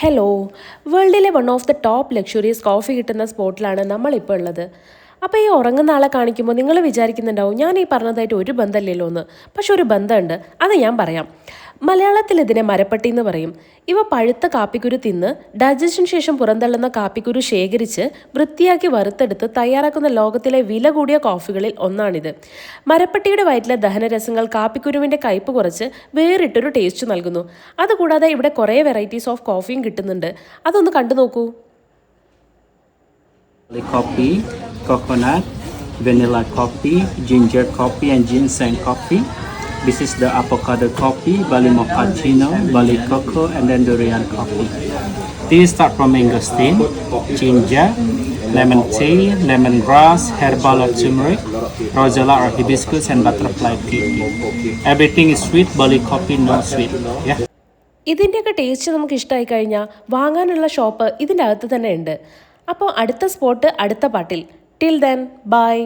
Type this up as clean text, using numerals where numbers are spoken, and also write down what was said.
Hello, വേൾഡിലെ one of the top luxuries coffee കിട്ടുന്ന സ്പോട്ടിലാണ് നമ്മളിപ്പോൾ ഉള്ളത്. അപ്പോൾ ഈ ഉറങ്ങുന്ന ആളെ കാണിക്കുമ്പോൾ നിങ്ങൾ വിചാരിക്കുന്നുണ്ടാവും ഞാൻ ഈ പറഞ്ഞതായിട്ട് ഒരു ബന്ധമില്ലല്ലോ എന്ന്. പക്ഷെ ഒരു ബന്ധമുണ്ട്, അത് ഞാൻ പറയാം. മലയാളത്തിൽ ഇതിനെ മരപ്പട്ടി എന്ന് പറയും. ഇവ പഴുത്ത കാപ്പിക്കുരു തിന്ന് ഡൈജഷന് ശേഷം പുറന്തള്ളുന്ന കാപ്പിക്കുരു ശേഖരിച്ച് വൃത്തിയാക്കി വറുത്തെടുത്ത് തയ്യാറാക്കുന്ന ലോകത്തിലെ വില കൂടിയ കോഫികളിൽ ഒന്നാണിത്. മരപ്പട്ടിയുടെ വയറ്റിലെ ദഹനരസങ്ങൾ കാപ്പിക്കുരുവിൻ്റെ കയ്പ് കുറച്ച് വേറിട്ടൊരു ടേസ്റ്റ് നൽകുന്നു. അതുകൂടാതെ ഇവിടെ കുറേ വെറൈറ്റീസ് ഓഫ് കോഫിയും കിട്ടുന്നുണ്ട്. അതൊന്ന് കണ്ടു നോക്കൂ. Coffee, coconut, vanilla coffee, ginger coffee and ginseng coffee. This is the avocado coffee, Bali mochaccino, Bali cocoa and then durian coffee. These start from mangosteen, ginger, lemon tea, lemongrass, herbal or turmeric, rosella or hibiscus and butterfly tea. Everything is sweet, Bali coffee no sweet. Yeah. ഇതിൻ്റെയൊക്കെ taste നമുക്ക് ഇഷ്ടമായി കഴിഞ്ഞാൽ വാങ്ങാനുള്ള shop ഇതിൻ്റെ അകത്ത് തന്നെ ഉണ്ട്. അപ്പോൾ അടുത്ത സ്പോട്ട് അടുത്ത പാട്ടിൽ. Till then bye.